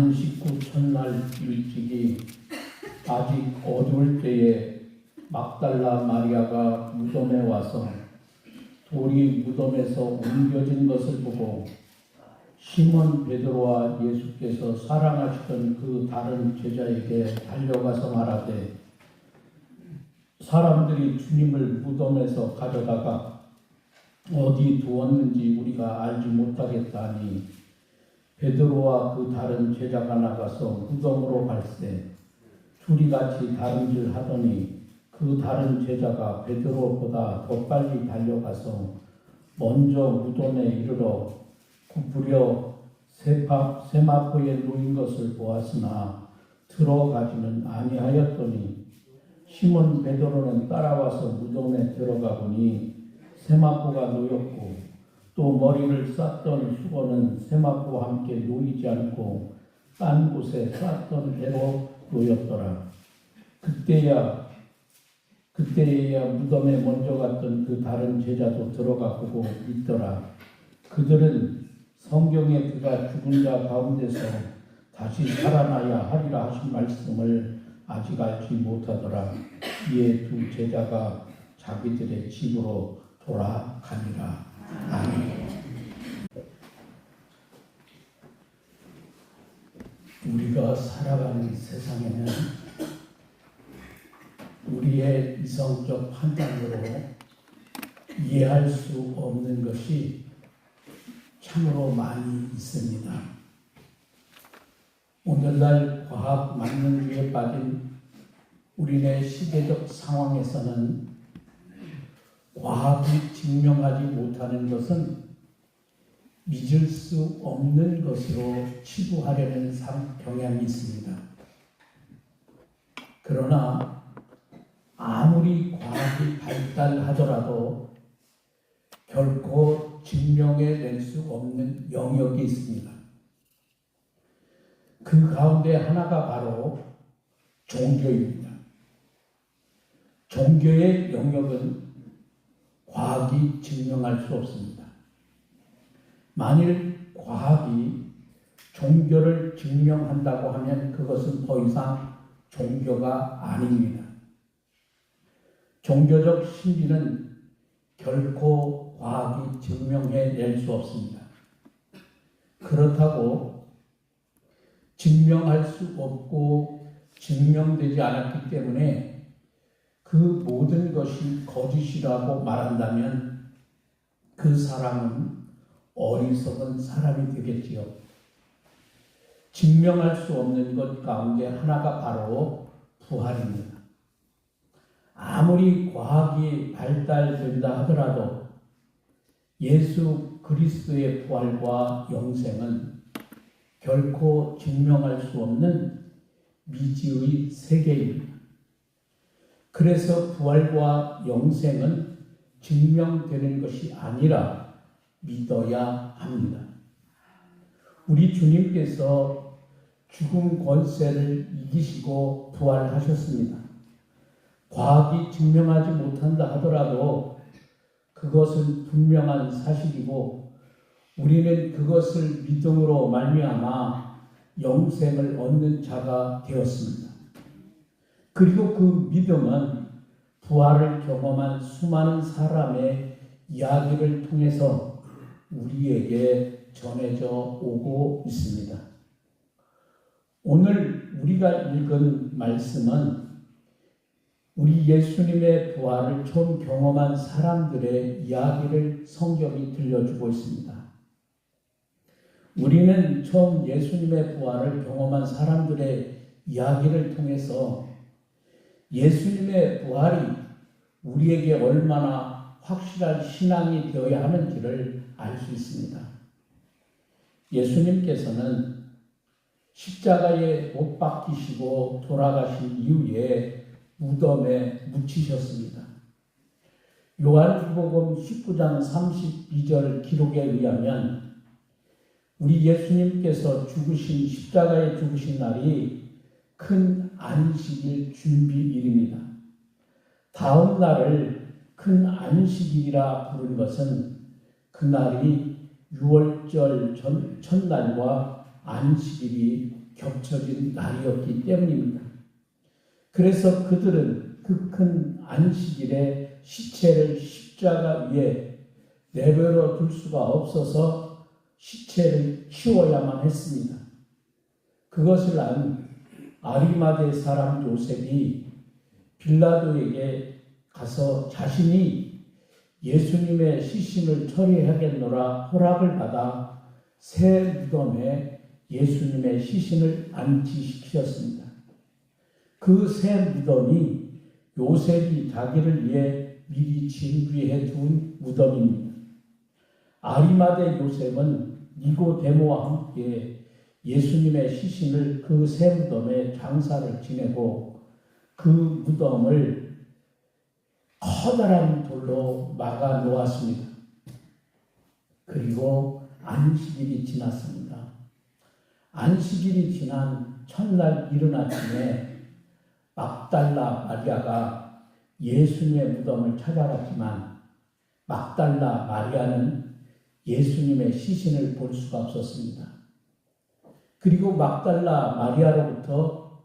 안식구 첫날 일찍이 아직 어두울 때에 막달라 마리아가 무덤에 와서 돌이 무덤에서 옮겨진 것을 보고 시몬 베드로와 예수께서 사랑하시던 그 다른 제자에게 달려가서 말하되, 사람들이 주님을 무덤에서 가져다가 어디 두었는지 우리가 알지 못하겠다니, 베드로와 그 다른 제자가 나가서 무덤으로 갈새 둘이 같이 다름질 하더니 그 다른 제자가 베드로보다 더 빨리 달려가서 먼저 무덤에 이르러 굽으려 세마포에 놓인 것을 보았으나 들어가지는 아니하였더니, 시몬 베드로는 따라와서 무덤에 들어가 보니 세마포가 놓였고 또 머리를 쌌던 수건은 세마포와 함께 놓이지 않고 딴 곳에 쌌던 대로 놓였더라. 그때야 무덤에 먼저 갔던 그 다른 제자도 들어가 보고 있더라. 그들은 성경에 그가 죽은 자 가운데서 다시 살아나야 하리라 하신 말씀을 아직 알지 못하더라. 이에 두 제자가 자기들의 집으로 돌아가니라. 아멘. 우리가 살아가는 세상에는 우리의 이성적 판단으로 이해할 수 없는 것이 참으로 많이 있습니다. 오늘날 과학 만능주의에 빠진 우리네 시대적 상황에서는 과학이 증명하지 못하는 것은 믿을 수 없는 것으로 치부하려는 경향이 있습니다. 그러나 아무리 과학이 발달하더라도 결코 증명해낼 수 없는 영역이 있습니다. 그 가운데 하나가 바로 종교입니다. 종교의 영역은 과학이 증명할 수 없습니다. 만일 과학이 종교를 증명한다고 하면 그것은 더 이상 종교가 아닙니다. 종교적 신비는 결코 과학이 증명해낼 수 없습니다. 그렇다고 증명할 수 없고 증명되지 않았기 때문에 그 모든 것이 거짓이라고 말한다면 그 사람은 어리석은 사람이 되겠지요. 증명할 수 없는 것 가운데 하나가 바로 부활입니다. 아무리 과학이 발달된다 하더라도 예수 그리스도의 부활과 영생은 결코 증명할 수 없는 미지의 세계입니다. 그래서 부활과 영생은 증명되는 것이 아니라 믿어야 합니다. 우리 주님께서 죽음 권세를 이기시고 부활하셨습니다. 과학이 증명하지 못한다 하더라도 그것은 분명한 사실이고 우리는 그것을 믿음으로 말미암아 영생을 얻는 자가 되었습니다. 그리고 그 믿음은 부활을 경험한 수많은 사람의 이야기를 통해서 우리에게 전해져 오고 있습니다. 오늘 우리가 읽은 말씀은 우리 예수님의 부활을 처음 경험한 사람들의 이야기를 성경이 들려주고 있습니다. 우리는 처음 예수님의 부활을 경험한 사람들의 이야기를 통해서 예수님의 부활이 우리에게 얼마나 확실한 신앙이 되어야 하는지를 알 수 있습니다. 예수님께서는 십자가에 못 박히시고 돌아가신 이후에 무덤에 묻히셨습니다. 요한복음 19장 32절 기록에 의하면 우리 예수님께서 죽으신 십자가에 죽으신 날이 큰 안식일 준비일입니다. 다음 날을 큰 안식일이라 부른 것은 그날이 6월절 첫날과 안식일이 겹쳐진 날이었기 때문입니다. 그래서 그들은 그 큰 안식일에 시체를 십자가 위에 내버려 둘 수가 없어서 시체를 치워야만 했습니다. 그것을 안 아리마대 사람 요셉이 빌라도에게 가서 자신이 예수님의 시신을 처리하겠노라 허락을 받아 새 무덤에 예수님의 시신을 안치시켰습니다. 그 새 무덤이 요셉이 자기를 위해 미리 준비해 둔 무덤입니다. 아리마대 요셉은 니고데모와 함께 예수님의 시신을 그 새 무덤에 장사를 지내고 그 무덤을 커다란 돌로 막아 놓았습니다. 그리고 안식일이 지났습니다. 안식일이 지난 첫날 이른 아침에 막달라 마리아가 예수님의 무덤을 찾아갔지만 막달라 마리아는 예수님의 시신을 볼 수가 없었습니다. 그리고 막달라 마리아로부터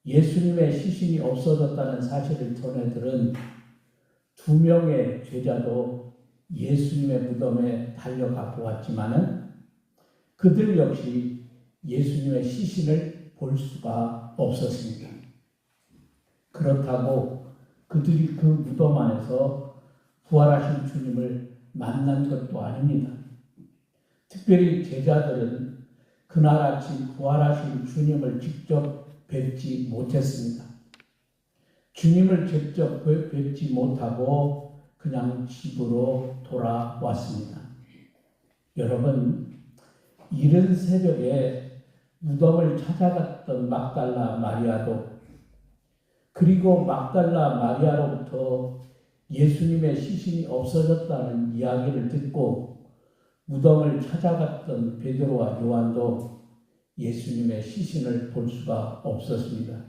예수님의 시신이 없어졌다는 사실을 전해 들은 2명의 제자도 예수님의 무덤에 달려가 보았지만은 그들 역시 예수님의 시신을 볼 수가 없었습니다. 그렇다고 그들이 그 무덤 안에서 부활하신 주님을 만난 것도 아닙니다. 특별히 제자들은 그날 아침 부활하신 주님을 직접 뵙지 못했습니다. 주님을 직접 뵙지 못하고 그냥 집으로 돌아왔습니다. 여러분, 이른 새벽에 무덤을 찾아갔던 막달라 마리아도 그리고 막달라 마리아로부터 예수님의 시신이 없어졌다는 이야기를 듣고 무덤을 찾아갔던 베드로와 요한도 예수님의 시신을 볼 수가 없었습니다.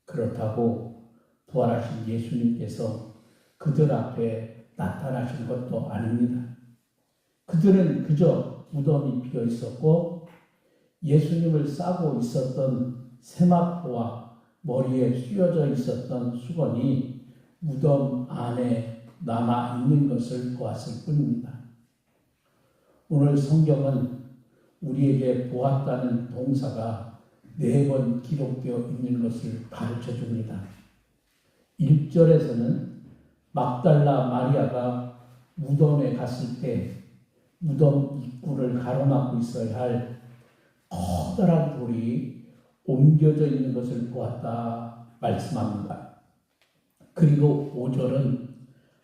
그렇다고 부활하신 예수님께서 그들 앞에 나타나신 것도 아닙니다. 그들은 그저 무덤이 비어 있었고 예수님을 싸고 있었던 세마포와 머리에 휘어져 있었던 수건이 무덤 안에 남아 있는 것을 보았을 뿐입니다. 오늘 성경은 우리에게 보았다는 동사가 4번 기록되어 있는 것을 가르쳐 줍니다. 1절에서는 막달라 마리아가 무덤에 갔을 때 무덤 입구를 가로막고 있어야 할 커다란 돌이 옮겨져 있는 것을 보았다 말씀합니다. 그리고 5절은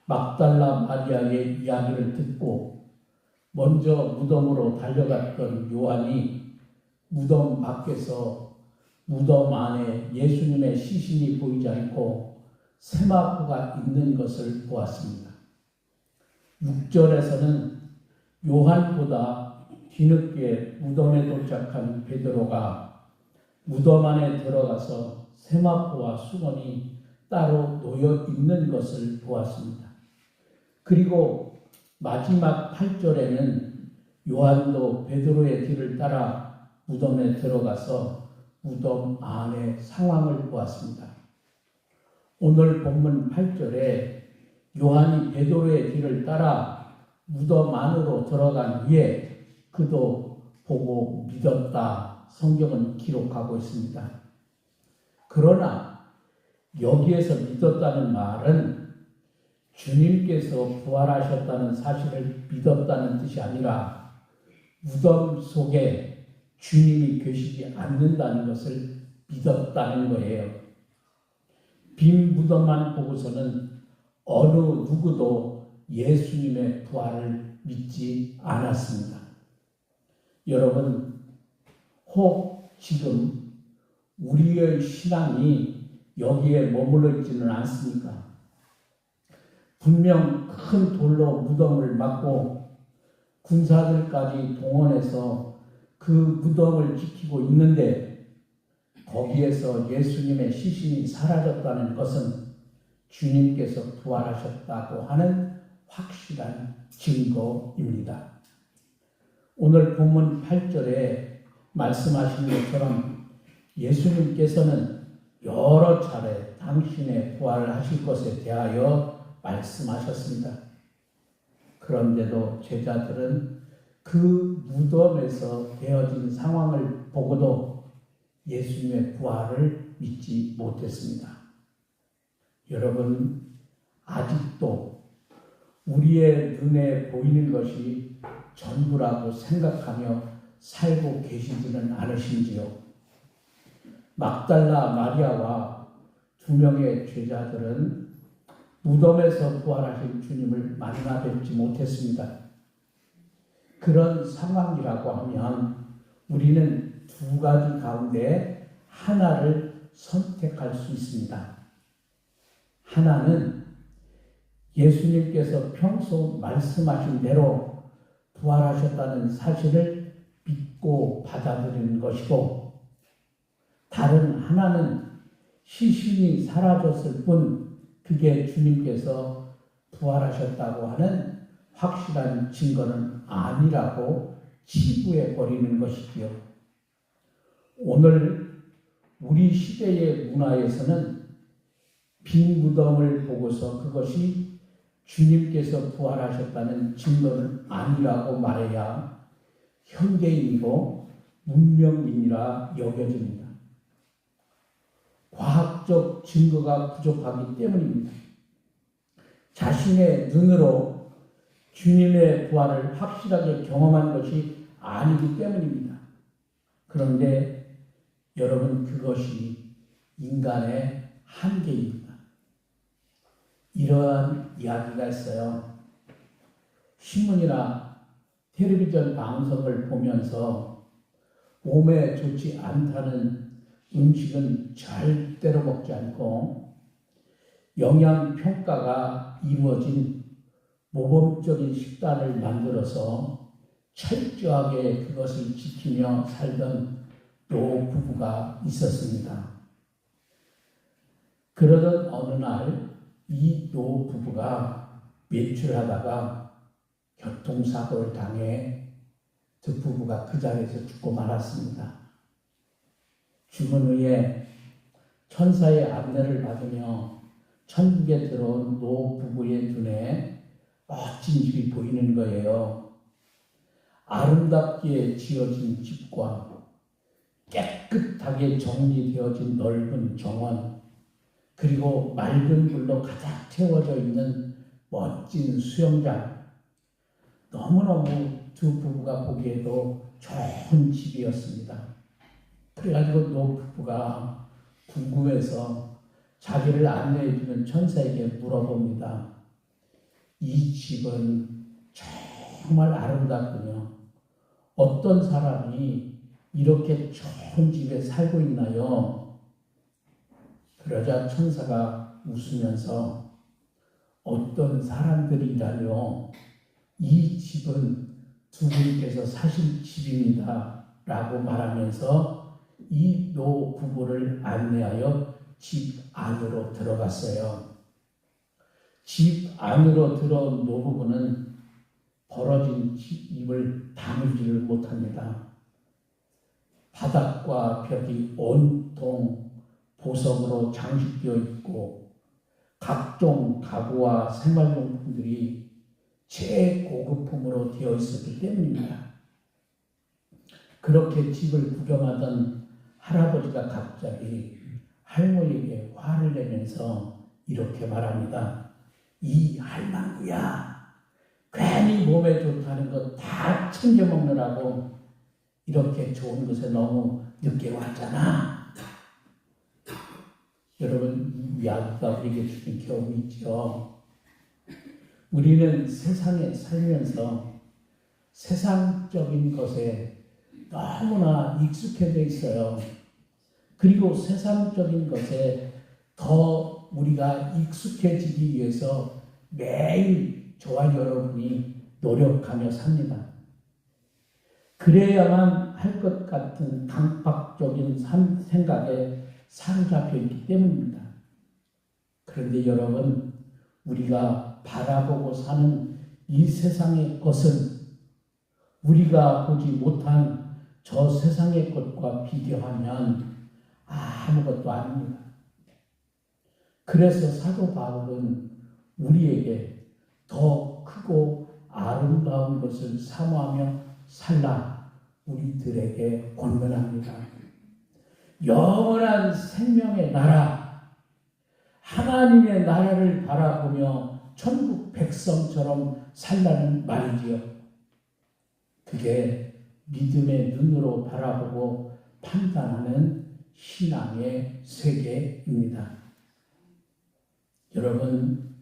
막달라 마리아의 이야기를 듣고 먼저 무덤으로 달려갔던 요한이 무덤 밖에서 무덤 안에 예수님의 시신이 보이지 않고 세마포가 있는 것을 보았습니다. 6절에서는 요한보다 뒤늦게 무덤에 도착한 베드로가 무덤 안에 들어가서 세마포와 수건이 따로 놓여 있는 것을 보았습니다. 그리고 마지막 8절에는 요한도 베드로의 뒤를 따라 무덤에 들어가서 무덤 안의 상황을 보았습니다. 오늘 본문 8절에 요한이 베드로의 뒤를 따라 무덤 안으로 들어간 후에 그도 보고 믿었다. 성경은 기록하고 있습니다. 그러나 여기에서 믿었다는 말은 주님께서 부활하셨다는 사실을 믿었다는 뜻이 아니라 무덤 속에 주님이 계시지 않는다는 것을 믿었다는 거예요. 빈 무덤만 보고서는 어느 누구도 예수님의 부활을 믿지 않았습니다. 여러분, 혹 지금 우리의 신앙이 여기에 머물러 있지는 않습니까? 분명 큰 돌로 무덤을 막고 군사들까지 동원해서 그 무덤을 지키고 있는데 거기에서 예수님의 시신이 사라졌다는 것은 주님께서 부활하셨다고 하는 확실한 증거입니다. 오늘 본문 8절에 말씀하신 것처럼 예수님께서는 여러 차례 당신의 부활을 하실 것에 대하여 말씀하셨습니다. 그런데도 제자들은 그 무덤에서 되어진 상황을 보고도 예수님의 부활을 믿지 못했습니다. 여러분, 아직도 우리의 눈에 보이는 것이 전부라고 생각하며 살고 계시지는 않으신지요? 막달라 마리아와 2명의 제자들은 무덤에서 부활하신 주님을 만나 뵙지 못했습니다. 그런 상황이라고 하면 우리는 2가지 가운데 하나를 선택할 수 있습니다. 하나는 예수님께서 평소 말씀하신 대로 부활하셨다는 사실을 믿고 받아들이는 것이고, 다른 하나는 시신이 사라졌을 뿐 그게 주님께서 부활하셨다고 하는 확실한 증거는 아니라고 치부해 버리는 것이지요. 오늘 우리 시대의 문화에서는 빈 무덤을 보고서 그것이 주님께서 부활하셨다는 증거는 아니라고 말해야 현대인이고 문명인이라 여겨집니다. 과학적 증거가 부족하기 때문입니다. 자신의 눈으로 주님의 부활을 확실하게 경험한 것이 아니기 때문입니다. 그런데 여러분, 그것이 인간의 한계입니다. 이러한 이야기가 있어요. 신문이나 텔레비전 방송을 보면서 몸에 좋지 않다는 음식은 절대로 먹지 않고 영양평가가 이루어진 모범적인 식단을 만들어서 철저하게 그것을 지키며 살던 노 부부가 있었습니다. 그러던 어느 날 이 노 부부가 외출하다가 교통사고를 당해 두 부부가 그 자리에서 죽고 말았습니다. 죽은 후에 천사의 안내를 받으며 천국에 들어온 노 부부의 눈에 멋진 집이 보이는 거예요. 아름답게 지어진 집과 깨끗하게 정리되어진 넓은 정원, 그리고 맑은 물로 가득 채워져 있는 멋진 수영장. 너무너무 두 부부가 보기에도 좋은 집이었습니다. 그래가지고 노 부부가 궁금해서 자기를 안내해주는 천사에게 물어봅니다. 이 집은 정말 아름답군요. 어떤 사람이 이렇게 좋은 집에 살고 있나요? 그러자 천사가 웃으면서 어떤 사람들이라뇨? 이 집은 두 분께서 사실 집입니다. 라고 말하면서 이 노 부부를 안내하여 집 안으로 들어갔어요. 집 안으로 들어온 노 부부는 벌어진 입을 다물지를 못합니다. 바닥과 벽이 온통 보석으로 장식되어 있고 각종 가구와 생활용품들이 최고급품으로 되어 있었기 때문입니다. 그렇게 집을 구경하던 할아버지가 갑자기 할머니에게 화를 내면서 이렇게 말합니다. 이 할망구야, 괜히 몸에 좋다는 거 다 챙겨 먹느라고 이렇게 좋은 곳에 너무 늦게 왔잖아. 여러분, 이 이야기가 우리에게 주는 교훈이 있죠. 우리는 세상에 살면서 세상적인 것에 너무나 익숙해져 있어요. 그리고 세상적인 것에 더 우리가 익숙해지기 위해서 매일 저와 여러분이 노력하며 삽니다. 그래야만 할 것 같은 강박적인 생각에 사로잡혀 있기 때문입니다. 그런데 여러분, 우리가 바라보고 사는 이 세상의 것은 우리가 보지 못한 저 세상의 것과 비교하면 아무것도 아닙니다. 그래서 사도 바울은 우리에게 더 크고 아름다운 것을 사모하며 살라 우리들에게 권면합니다. 영원한 생명의 나라, 하나님의 나라를 바라보며 천국 백성처럼 살라는 말이지요. 그게 믿음의 눈으로 바라보고 판단하는 신앙의 세계입니다. 여러분,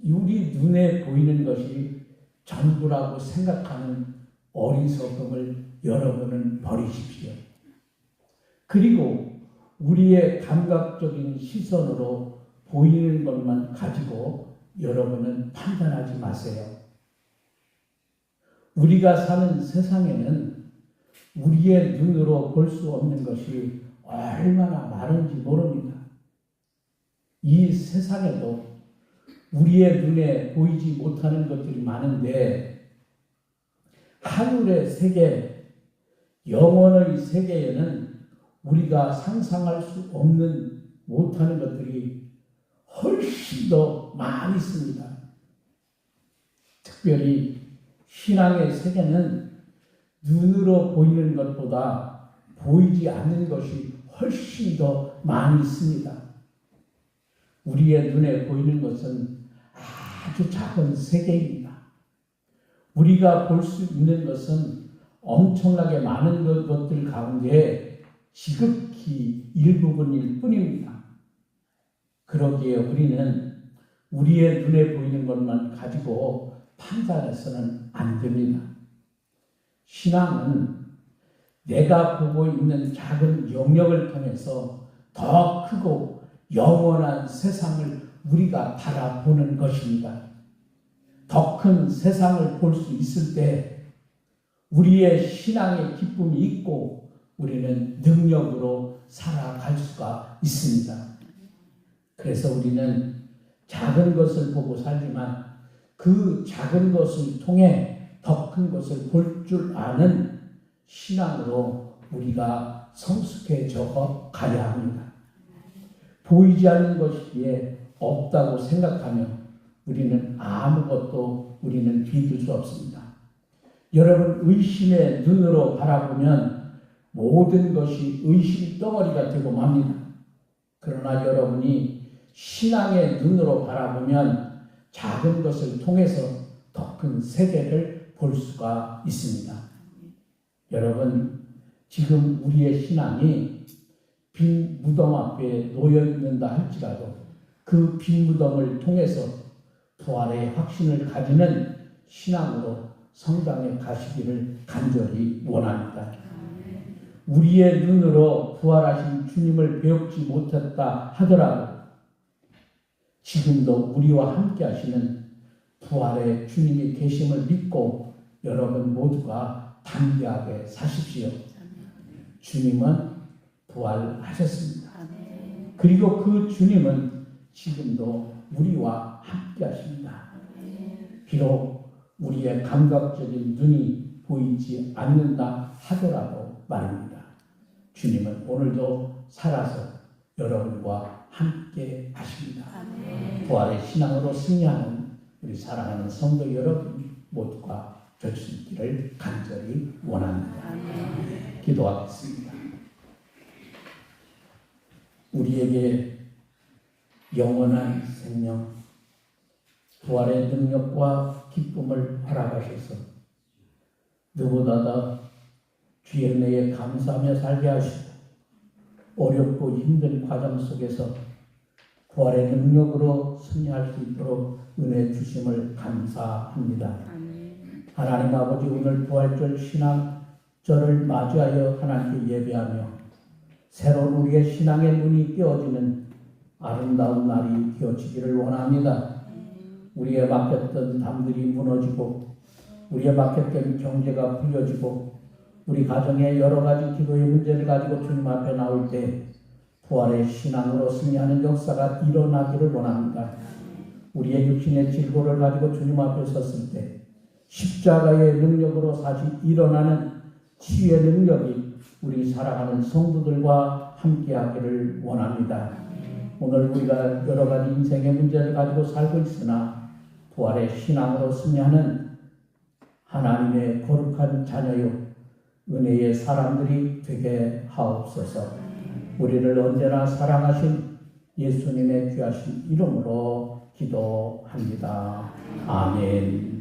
우리 눈에 보이는 것이 전부라고 생각하는 어리석음을 여러분은 버리십시오. 그리고 우리의 감각적인 시선으로 보이는 것만 가지고 여러분은 판단하지 마세요. 우리가 사는 세상에는 우리의 눈으로 볼 수 없는 것이 얼마나 많은지 모릅니다. 이 세상에도 우리의 눈에 보이지 못하는 것들이 많은데 하늘의 세계, 영원의 세계에는 우리가 상상할 수 없는 못하는 것들이 훨씬 더 많이 있습니다. 특별히 신앙의 세계는 눈으로 보이는 것보다 보이지 않는 것이 훨씬 더 많이 있습니다. 우리의 눈에 보이는 것은 아주 작은 세계입니다. 우리가 볼 수 있는 것은 엄청나게 많은 것들 가운데 지극히 일부분일 뿐입니다. 그러기에 우리는 우리의 눈에 보이는 것만 가지고 판단해서는 안 됩니다. 신앙은 내가 보고 있는 작은 영역을 통해서 더 크고 영원한 세상을 우리가 바라보는 것입니다. 더 큰 세상을 볼 수 있을 때 우리의 신앙의 기쁨이 있고 우리는 능력으로 살아갈 수가 있습니다. 그래서 우리는 작은 것을 보고 살지만 그 작은 것을 통해 더 큰 것을 볼 줄 아는 신앙으로 우리가 성숙해져 가야 합니다. 보이지 않는 것이 없다고 생각하며 우리는 아무것도 우리는 믿을 수 없습니다. 여러분, 의심의 눈으로 바라보면 모든 것이 의심 덩어리가 되고 맙니다. 그러나 여러분이 신앙의 눈으로 바라보면 작은 것을 통해서 더 큰 세계를 볼 수가 있습니다. 여러분, 지금 우리의 신앙이 빈 무덤 앞에 놓여 있는다 할지라도 그 빈 무덤을 통해서 부활의 확신을 가지는 신앙으로 성장해 가시기를 간절히 원합니다. 우리의 눈으로 부활하신 주님을 배우지 못했다 하더라도 지금도 우리와 함께 하시는 부활의 주님이 계심을 믿고 여러분 모두가 담대하게 사십시오. 주님은 부활하셨습니다. 그리고 그 주님은 지금도 우리와 함께 하십니다. 비록 우리의 감각적인 눈이 보이지 않는다 하더라도 말입니다. 주님은 오늘도 살아서 여러분과 함께 하십니다. 부활의 신앙으로 승리하는 우리 사랑하는 성도 여러분 모두가 될 수 있기를 간절히 원합니다. 기도하겠습니다. 우리에게 영원한 생명, 부활의 능력과 기쁨을 허락하셔서 누구보다 주의 은혜에 감사하며 살게 하시고 어렵고 힘든 과정 속에서 부활의 능력으로 승리할 수 있도록 은혜 주심을 감사합니다. 하나님 아버지, 오늘 부활절 신앙절을 맞이하여 하나님께 예배하며 새로운 우리의 신앙의 눈이 띄어지는 아름다운 날이 되어지기를 원합니다. 우리의 막혔던 담들이 무너지고 우리의 막혔던 경제가 풀려지고 우리 가정의 여러 가지 기도의 문제를 가지고 주님 앞에 나올 때 부활의 신앙으로 승리하는 역사가 일어나기를 원합니다. 우리의 육신의 질고를 가지고 주님 앞에 섰을 때 십자가의 능력으로 다시 일어나는 치유의 능력이 우리 사랑하는 성도들과 함께하기를 원합니다. 오늘 우리가 여러 가지 인생의 문제를 가지고 살고 있으나 부활의 신앙으로 승리하는 하나님의 거룩한 자녀요 은혜의 사람들이 되게 하옵소서. 우리를 언제나 사랑하신 예수님의 귀하신 이름으로 기도합니다. 아멘.